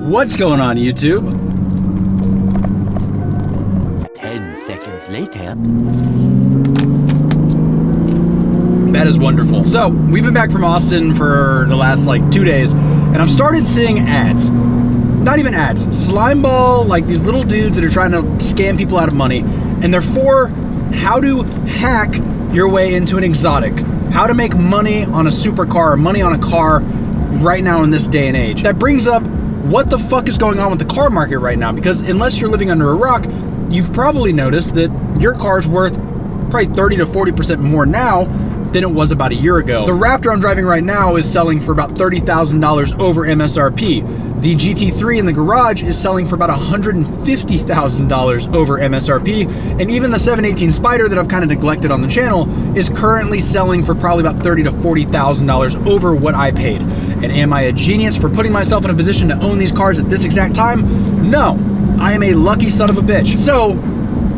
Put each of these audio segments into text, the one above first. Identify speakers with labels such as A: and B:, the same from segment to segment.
A: What's going on, YouTube?
B: 10 seconds later.
A: That is wonderful. So, we've been back from Austin for the last 2 days, and I've started seeing ads. Not even ads. Slime ball, these little dudes that are trying to scam people out of money, and they're for how to hack your way into an exotic. How to make money on a supercar, or money on a car right now in this day and age. That brings up what the fuck is going on with the car market right now, because unless you're living under a rock, you've probably noticed that your car's worth probably 30 to 40% more now than it was about a year ago. The Raptor I'm driving right now is selling for about $30,000 over MSRP. The GT3 in the garage is selling for about $150,000 over MSRP, and even the 718 Spider that I've kind of neglected on the channel is currently selling for probably about $30,000 to $40,000 over what I paid. And am I a genius for putting myself in a position to own these cars at this exact time? No, I am a lucky son of a bitch. So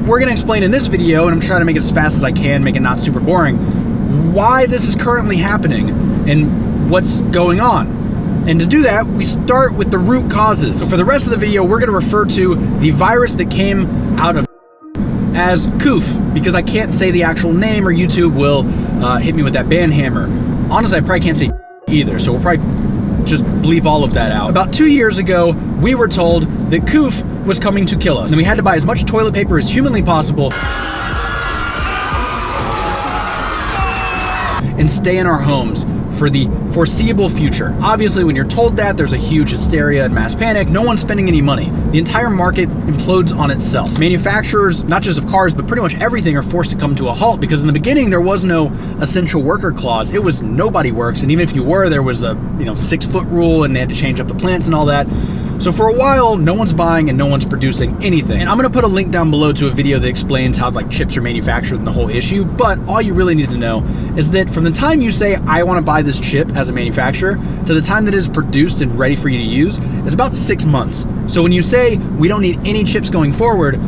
A: we're gonna explain in this video, and I'm trying to make it as fast as I can, make it not super boring, why this is currently happening and what's going on. And to do that, we start with the root causes. So for the rest of the video, we're gonna refer to the virus that came out of as COOF, because I can't say the actual name or YouTube will hit me with that ban hammer. Honestly, I probably can't say either, so we'll probably just bleep all of that out. About 2 years ago, we were told that COOF was coming to kill us, and we had to buy as much toilet paper as humanly possible and stay in our homes for the foreseeable future. Obviously, when you're told that, there's a huge hysteria and mass panic. No one's spending any money. The entire market implodes on itself. Manufacturers, not just of cars, but pretty much everything, are forced to come to a halt, because in the beginning, there was no essential worker clause. It was nobody works, and even if you were, there was a 6-foot rule, and they had to change up the plants and all that. So for a while, no one's buying and no one's producing anything. And I'm gonna put a link down below to a video that explains how chips are manufactured and the whole issue, but all you really need to know is that from the time you say, I wanna buy this chip as a manufacturer, to the time that it is produced and ready for you to use, is about 6 months. So when you say, we don't need any chips going forward,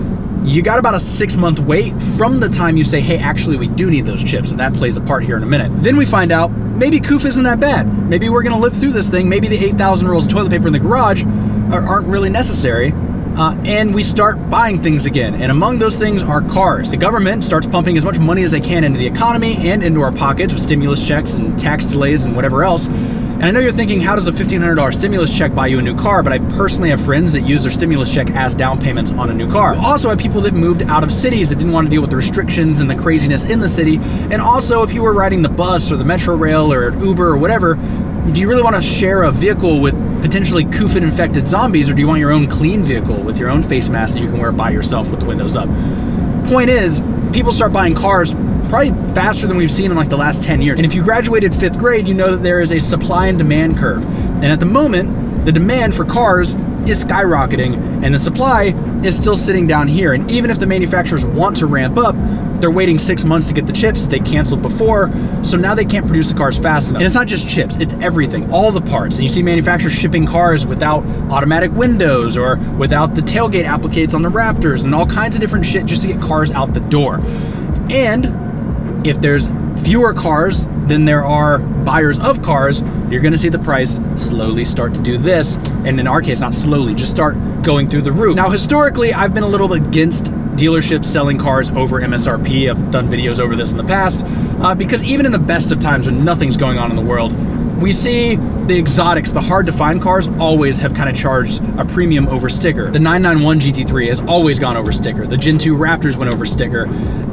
A: you got about a 6-month wait from the time you say, hey, actually we do need those chips, and that plays a part here in a minute. Then we find out, maybe COOF isn't that bad. Maybe we're gonna live through this thing. Maybe the 8,000 rolls of toilet paper in the garage aren't really necessary, and we start buying things again. And among those things are cars. The government starts pumping as much money as they can into the economy and into our pockets with stimulus checks and tax delays and whatever else. And I know you're thinking, how does a $1,500 stimulus check buy you a new car? But I personally have friends that use their stimulus check as down payments on a new car. We also have people that moved out of cities that didn't want to deal with the restrictions and the craziness in the city. And also, if you were riding the bus or the Metro Rail or Uber or whatever, do you really want to share a vehicle with potentially COOF-infected zombies, or do you want your own clean vehicle with your own face mask that you can wear by yourself with the windows up? Point is, people start buying cars probably faster than we've seen in the last 10 years. And if you graduated 5th grade, you know that there is a supply and demand curve. And at the moment, the demand for cars is skyrocketing and the supply is still sitting down here. And even if the manufacturers want to ramp up, they're waiting 6 months to get the chips that they canceled before, so now they can't produce the cars fast enough. And it's not just chips, it's everything, all the parts. And you see manufacturers shipping cars without automatic windows or without the tailgate appliques on the Raptors and all kinds of different shit just to get cars out the door. And if there's fewer cars than there are buyers of cars, you're gonna see the price slowly start to do this. And in our case, not slowly, just start going through the roof. Now, historically, I've been a little bit against dealerships selling cars over MSRP. I've done videos over this in the past, because even in the best of times when nothing's going on in the world, we see the exotics, the hard to find cars, always have kind of charged a premium over sticker. The 991 GT3 has always gone over sticker. The Gen 2 Raptors went over sticker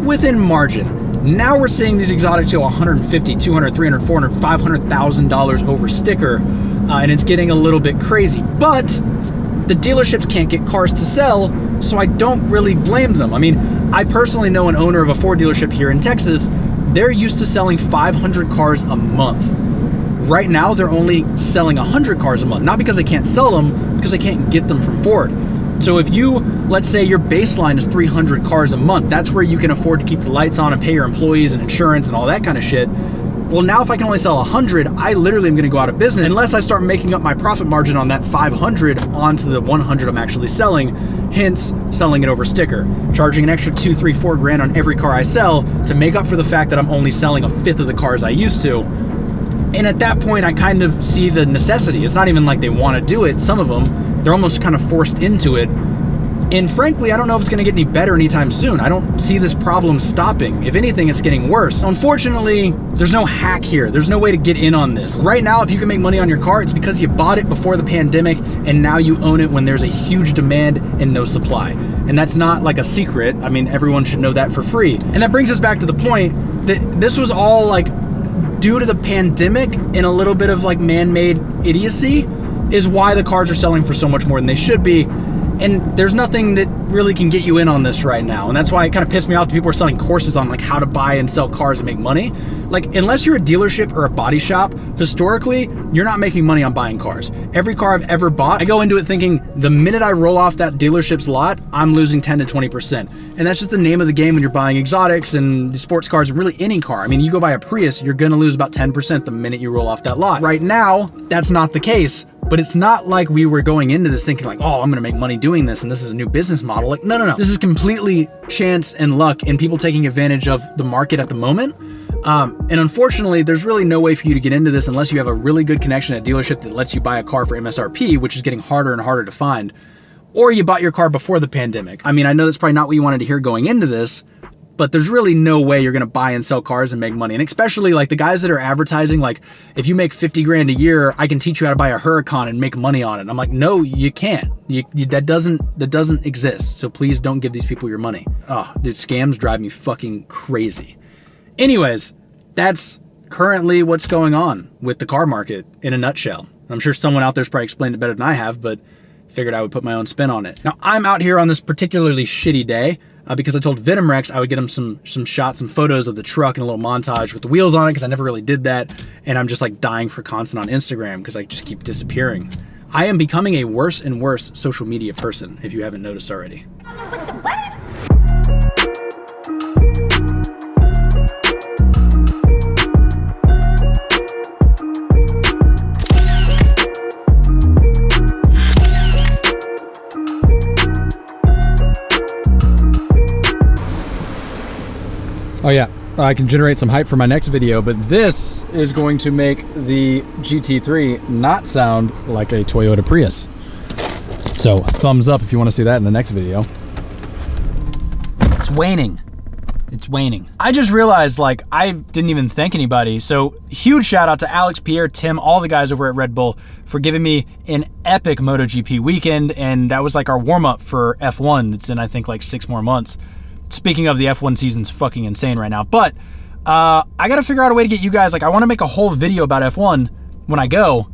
A: within margin. Now we're seeing these exotics go $150,000, $200,000, $300,000, $400,000, $500,000 over sticker, and it's getting a little bit crazy. But the dealerships can't get cars to sell, so I don't really blame them. I mean, I personally know an owner of a Ford dealership here in Texas. They're used to selling 500 cars a month. Right now, they're only selling 100 cars a month, not because they can't sell them, because they can't get them from Ford. So if you, let's say your baseline is 300 cars a month, that's where you can afford to keep the lights on and pay your employees and insurance and all that kind of shit. Well, now if I can only sell 100, I literally am gonna go out of business unless I start making up my profit margin on that 500 onto the 100 I'm actually selling, hence selling it over sticker, charging an extra 2, 3, 4 grand on every car I sell to make up for the fact that I'm only selling 1/5 of the cars I used to. And at that point, I kind of see the necessity. It's not even like they want to do it, some of them. They're almost kind of forced into it. And frankly, I don't know if it's gonna get any better anytime soon. I don't see this problem stopping. If anything, it's getting worse. Unfortunately, there's no hack here. There's no way to get in on this. Right now, if you can make money on your car, it's because you bought it before the pandemic and now you own it when there's a huge demand and no supply. And that's not like a secret. I mean, everyone should know that for free. And that brings us back to the point that this was all like due to the pandemic and a little bit of like man-made idiocy is why the cars are selling for so much more than they should be. And there's nothing that really can get you in on this right now. And that's why it kind of pissed me off that people are selling courses on like how to buy and sell cars and make money. Like, unless you're a dealership or a body shop, historically, you're not making money on buying cars. Every car I've ever bought, I go into it thinking the minute I roll off that dealership's lot, I'm losing 10 to 20%. And that's just the name of the game when you're buying exotics and sports cars, and really any car. I mean, you go buy a Prius, you're gonna lose about 10% the minute you roll off that lot. Right now, that's not the case. But it's not like we were going into this thinking like, oh, I'm gonna make money doing this and this is a new business model. Like, no. This is completely chance and luck and people taking advantage of the market at the moment. And unfortunately, there's really no way for you to get into this unless you have a really good connection at a dealership that lets you buy a car for MSRP, which is getting harder and harder to find. Or you bought your car before the pandemic. I mean, I know that's probably not what you wanted to hear going into this, but there's really no way you're gonna buy and sell cars and make money. And especially like the guys that are advertising, like, if you make 50 grand a year, I can teach you how to buy a Huracan and make money on it. I'm like, no, you can't. That doesn't exist. So please don't give these people your money. Oh, dude, scams drive me fucking crazy. Anyways, that's currently what's going on with the car market in a nutshell. I'm sure someone out there's probably explained it better than I have, but figured I would put my own spin on it. Now, I'm out here on this particularly shitty day because I told Venom Rex I would get him some shots, some photos of the truck and a little montage with the wheels on it, because I never really did that. And I'm just like dying for content on Instagram because I just keep disappearing. I am becoming a worse and worse social media person, if you haven't noticed already. Oh yeah, I can generate some hype for my next video, but this is going to make the GT3 not sound like a Toyota Prius. So thumbs up if you want to see that in the next video. It's waning. It's waning. I just realized, like, I didn't even thank anybody. So huge shout out to Alex, Pierre, Tim, all the guys over at Red Bull for giving me an epic MotoGP weekend. And that was like our warm up for F1 that's in, I think, like 6 more months. Speaking of, the F1 season's fucking insane right now, but I gotta figure out a way to get you guys, like, I wanna make a whole video about F1 when I go,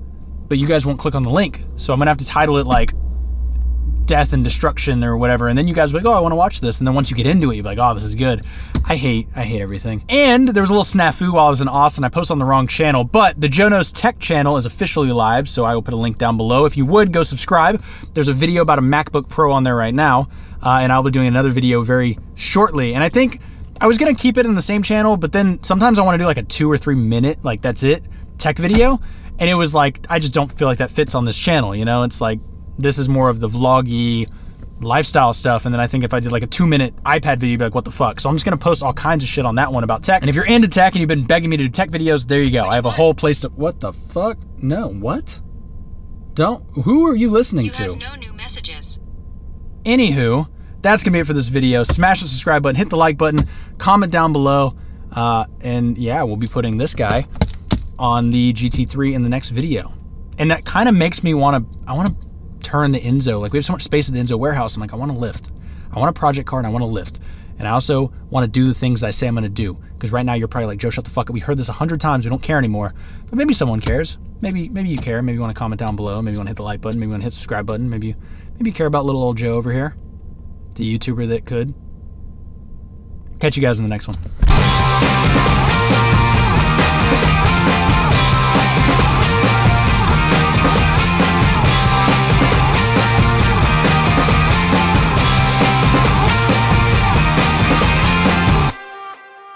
A: but you guys won't click on the link. So I'm gonna have to title it like Death and Destruction or whatever, and then you guys will be like, oh, I wanna watch this. And then once you get into it, you'll be like, oh, this is good. I hate everything. And there was a little snafu while I was in Austin. I posted on the wrong channel, but the Jono's Tech channel is officially live, so I will put a link down below. If you would, go subscribe. There's a video about a MacBook Pro on there right now. And I'll be doing another video very shortly. And I think I was gonna keep it in the same channel, but then sometimes I wanna do like a 2 or 3 minute, like that's it, tech video. And it was like, I just don't feel like that fits on this channel, you know? It's like, this is more of the vloggy lifestyle stuff. And then I think if I did like a 2-minute iPad video, you'd be like, what the fuck? So I'm just gonna post all kinds of shit on that one about tech. And if you're into tech and you've been begging me to do tech videos, there you go. I have a whole place to, what the fuck? No, what? Who are you listening to?
C: You have no new messages.
A: Anywho, that's gonna be it for this video. Smash the subscribe button, hit the like button, comment down below, and yeah, we'll be putting this guy on the GT3 in the next video. And that kind of makes me I wanna turn the Enzo, like we have so much space at the Enzo warehouse, I'm like, I wanna lift. I want a project car and I wanna lift. And I also wanna do the things that I say I'm gonna do. Because right now you're probably like, Joe, shut the fuck up. We heard this 100 times, we don't care anymore. But maybe someone cares. Maybe you care, maybe you wanna comment down below, maybe you wanna hit the like button, maybe you wanna hit the subscribe button, maybe you care about little old Joe over here, the YouTuber that could. Catch you guys in the next one.